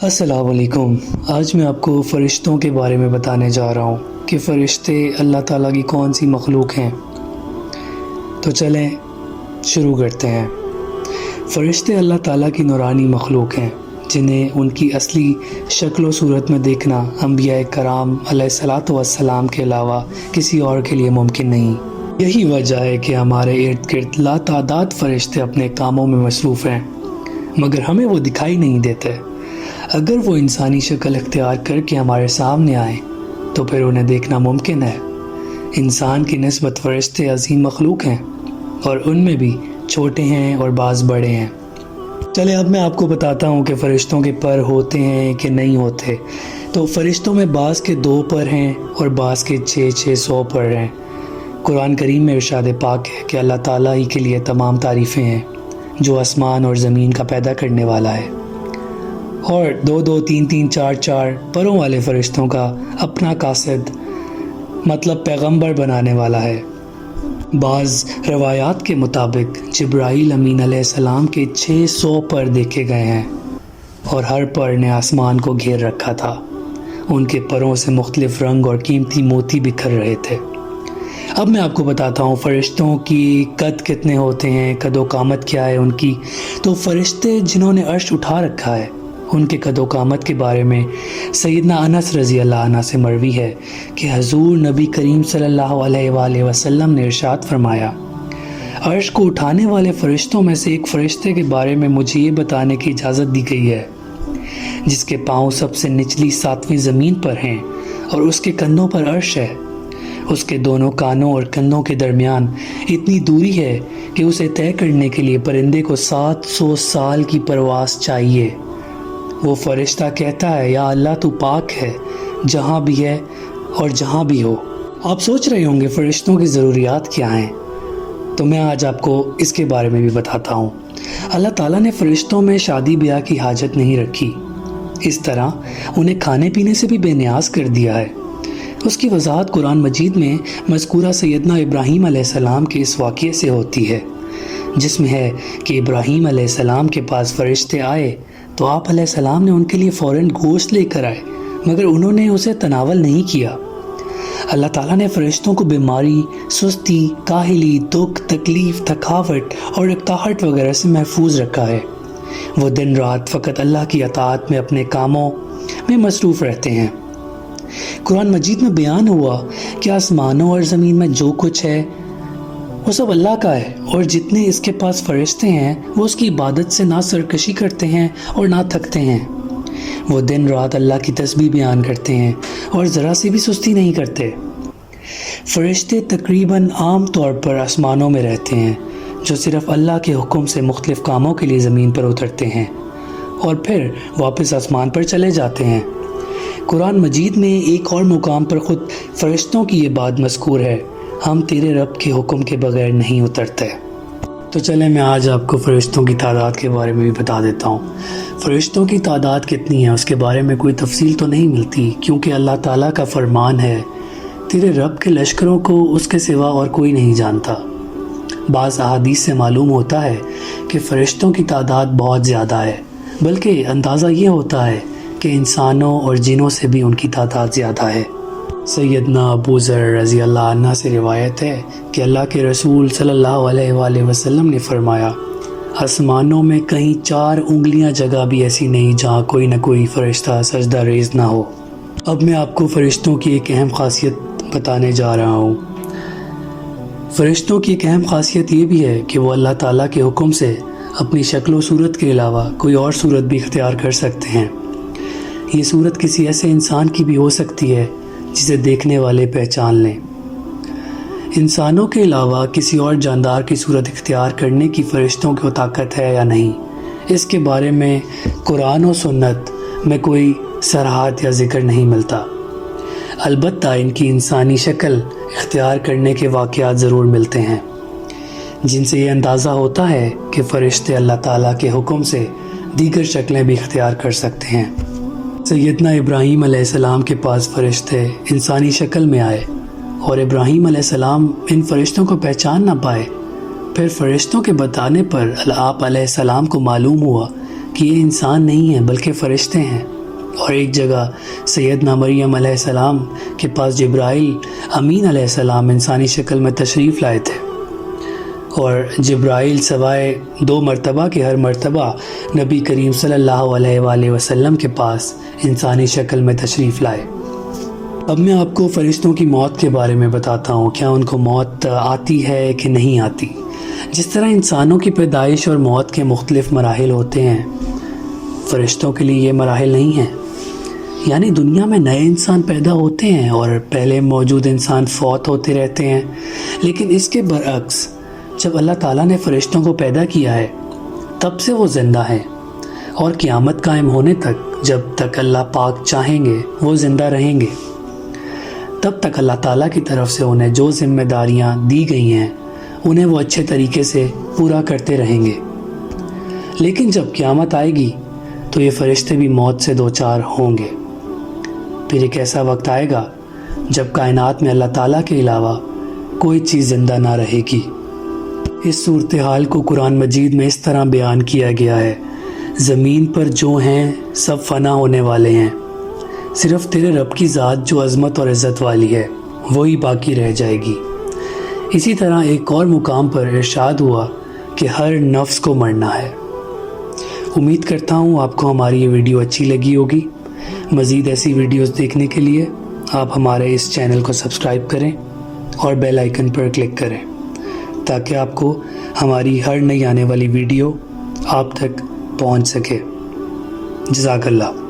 السلام علیکم۔ آج میں آپ کو فرشتوں کے بارے میں بتانے جا رہا ہوں کہ فرشتے اللہ تعالیٰ کی کون سی مخلوق ہیں۔ تو چلیں شروع کرتے ہیں۔ فرشتے اللہ تعالیٰ کی نورانی مخلوق ہیں جنہیں ان کی اصلی شکل و صورت میں دیکھنا انبیاء کرام علیہ الصلاۃ والسلام کے علاوہ کسی اور کے لیے ممکن نہیں۔ یہی وجہ ہے کہ ہمارے ارد گرد لاتعداد فرشتے اپنے کاموں میں مصروف ہیں، مگر ہمیں وہ دکھائی نہیں دیتے۔ اگر وہ انسانی شکل اختیار کر کے ہمارے سامنے آئیں تو پھر انہیں دیکھنا ممکن ہے۔ انسان کی نسبت فرشتے عظیم مخلوق ہیں اور ان میں بھی چھوٹے ہیں اور بعض بڑے ہیں۔ چلے اب میں آپ کو بتاتا ہوں کہ فرشتوں کے پر ہوتے ہیں کہ نہیں ہوتے۔ تو فرشتوں میں بعض کے 2 پر ہیں اور بعض کے 600 پر ہیں۔ قرآن کریم میں ارشاد پاک ہے کہ اللہ تعالیٰ ہی کے لیے تمام تعریفیں ہیں جو آسمان اور زمین کا پیدا کرنے والا ہے، اور 2 3 4 پروں والے فرشتوں کا اپنا قاصد مطلب پیغمبر بنانے والا ہے۔ بعض روایات کے مطابق جبرائیل امین علیہ السلام کے 600 پر دیکھے گئے ہیں اور ہر پر نے آسمان کو گھیر رکھا تھا۔ ان کے پروں سے مختلف رنگ اور قیمتی موتی بکھر رہے تھے۔ اب میں آپ کو بتاتا ہوں فرشتوں کی قد کتنے ہوتے ہیں، قد و قامت کیا ہے ان کی۔ تو فرشتے جنہوں نے عرش اٹھا رکھا ہے ان کے قد و قامت کے بارے میں سیدنا انس رضی اللہ عنہ سے مروی ہے کہ حضور نبی کریم صلی اللہ علیہ وآلہ وسلم نے ارشاد فرمایا، عرش کو اٹھانے والے فرشتوں میں سے ایک فرشتے کے بارے میں مجھے یہ بتانے کی اجازت دی گئی ہے جس کے پاؤں سب سے نچلی 7ویں زمین پر ہیں اور اس کے کندھوں پر عرش ہے۔ اس کے دونوں کانوں اور کندھوں کے درمیان اتنی دوری ہے کہ اسے طے کرنے کے لیے پرندے کو 700 سال کی پرواز چاہیے۔ وہ فرشتہ کہتا ہے، یا اللہ تو پاک ہے جہاں بھی ہے اور جہاں بھی ہو۔ آپ سوچ رہے ہوں گے فرشتوں کی ضروریات کیا ہیں، تو میں آج آپ کو اس کے بارے میں بھی بتاتا ہوں۔ اللہ تعالیٰ نے فرشتوں میں شادی بیاہ کی حاجت نہیں رکھی، اس طرح انہیں کھانے پینے سے بھی بے نیاز کر دیا ہے۔ اس کی وضاحت قرآن مجید میں مذکورہ سیدنا ابراہیم علیہ السلام کے اس واقعے سے ہوتی ہے جس میں ہے کہ ابراہیم علیہ السلام کے پاس فرشتے آئے تو آپ علیہ السلام نے ان کے لیے فوراً گوشت لے کر آئے، مگر انہوں نے اسے تناول نہیں کیا۔ اللہ تعالیٰ نے فرشتوں کو بیماری، سستی، کاہلی، دکھ، تکلیف، تھکاوٹ اور اکتاہٹ وغیرہ سے محفوظ رکھا ہے۔ وہ دن رات فقط اللہ کی اطاعت میں اپنے کاموں میں مصروف رہتے ہیں۔ قرآن مجید میں بیان ہوا کہ آسمانوں اور زمین میں جو کچھ ہے وہ سب اللہ کا ہے، اور جتنے اس کے پاس فرشتے ہیں وہ اس کی عبادت سے نہ سرکشی کرتے ہیں اور نہ تھکتے ہیں۔ وہ دن رات اللہ کی تسبیح بیان کرتے ہیں اور ذرا سی بھی سستی نہیں کرتے۔ فرشتے تقریباً عام طور پر آسمانوں میں رہتے ہیں جو صرف اللہ کے حکم سے مختلف کاموں کے لیے زمین پر اترتے ہیں اور پھر واپس آسمان پر چلے جاتے ہیں۔ قرآن مجید میں ایک اور مقام پر خود فرشتوں کی یہ بات مذکور ہے، ہم تیرے رب کے حکم کے بغیر نہیں اترتے۔ تو چلیں میں آج آپ کو فرشتوں کی تعداد کے بارے میں بھی بتا دیتا ہوں۔ فرشتوں کی تعداد کتنی ہے اس کے بارے میں کوئی تفصیل تو نہیں ملتی، کیونکہ اللہ تعالیٰ کا فرمان ہے، تیرے رب کے لشکروں کو اس کے سوا اور کوئی نہیں جانتا۔ بعض احادیث سے معلوم ہوتا ہے کہ فرشتوں کی تعداد بہت زیادہ ہے، بلکہ اندازہ یہ ہوتا ہے کہ انسانوں اور جنوں سے بھی ان کی تعداد زیادہ ہے۔ سیدنا ابو ذر رضی اللہ عنہ سے روایت ہے کہ اللہ کے رسول صلی اللہ علیہ وآلہ وسلم نے فرمایا، آسمانوں میں کہیں 4 انگلیاں جگہ بھی ایسی نہیں جہاں کوئی نہ کوئی فرشتہ سجدہ ریز نہ ہو۔ اب میں آپ کو فرشتوں کی ایک اہم خاصیت بتانے جا رہا ہوں۔ فرشتوں کی ایک اہم خاصیت یہ بھی ہے کہ وہ اللہ تعالیٰ کے حکم سے اپنی شکل و صورت کے علاوہ کوئی اور صورت بھی اختیار کر سکتے ہیں۔ یہ صورت کسی ایسے انسان کی بھی ہو سکتی ہے جسے دیکھنے والے پہچان لیں۔ انسانوں کے علاوہ کسی اور جاندار کی صورت اختیار کرنے کی فرشتوں کو طاقت ہے یا نہیں، اس کے بارے میں قرآن و سنت میں کوئی صراحت یا ذکر نہیں ملتا۔ البتہ ان کی انسانی شکل اختیار کرنے کے واقعات ضرور ملتے ہیں جن سے یہ اندازہ ہوتا ہے کہ فرشتے اللہ تعالیٰ کے حکم سے دیگر شکلیں بھی اختیار کر سکتے ہیں۔ سیدنا ابراہیم علیہ السلام کے پاس فرشتے انسانی شکل میں آئے اور ابراہیم علیہ السلام ان فرشتوں کو پہچان نہ پائے۔ پھر فرشتوں کے بتانے پر آپ علیہ السلام کو معلوم ہوا کہ یہ انسان نہیں ہیں بلکہ فرشتے ہیں۔ اور ایک جگہ سیدنا مریم علیہ السلام کے پاس جبرائیل امین علیہ السلام انسانی شکل میں تشریف لائے تھے، اور جبرائیل سوائے 2 مرتبہ کے ہر مرتبہ نبی کریم صلی اللہ علیہ وآلہ وسلم کے پاس انسانی شکل میں تشریف لائے۔ اب میں آپ کو فرشتوں کی موت کے بارے میں بتاتا ہوں، کیا ان کو موت آتی ہے کہ نہیں آتی۔ جس طرح انسانوں کی پیدائش اور موت کے مختلف مراحل ہوتے ہیں، فرشتوں کے لیے یہ مراحل نہیں ہیں۔ یعنی دنیا میں نئے انسان پیدا ہوتے ہیں اور پہلے موجود انسان فوت ہوتے رہتے ہیں، لیکن اس کے برعکس جب اللہ تعالیٰ نے فرشتوں کو پیدا کیا ہے تب سے وہ زندہ ہیں، اور قیامت قائم ہونے تک جب تک اللہ پاک چاہیں گے وہ زندہ رہیں گے۔ تب تک اللہ تعالیٰ کی طرف سے انہیں جو ذمہ داریاں دی گئی ہیں انہیں وہ اچھے طریقے سے پورا کرتے رہیں گے۔ لیکن جب قیامت آئے گی تو یہ فرشتے بھی موت سے دوچار ہوں گے۔ پھر ایک ایسا وقت آئے گا جب کائنات میں اللہ تعالیٰ کے علاوہ کوئی چیز زندہ نہ رہے گی۔ اس صورتحال کو قرآن مجید میں اس طرح بیان کیا گیا ہے: زمین پر جو ہیں سب فنا ہونے والے ہیں، صرف تیرے رب کی ذات جو عظمت اور عزت والی ہے وہی باقی رہ جائے گی۔ اسی طرح ایک اور مقام پر ارشاد ہوا کہ ہر نفس کو مرنا ہے۔ امید کرتا ہوں آپ کو ہماری یہ ویڈیو اچھی لگی ہوگی۔ مزید ایسی ویڈیوز دیکھنے کے لیے آپ ہمارے اس چینل کو سبسکرائب کریں اور بیل آئیکن پر کلک کریں تاکہ آپ کو ہماری ہر نئی آنے والی ویڈیو آپ تک پہنچ سکے۔ جزاک اللہ۔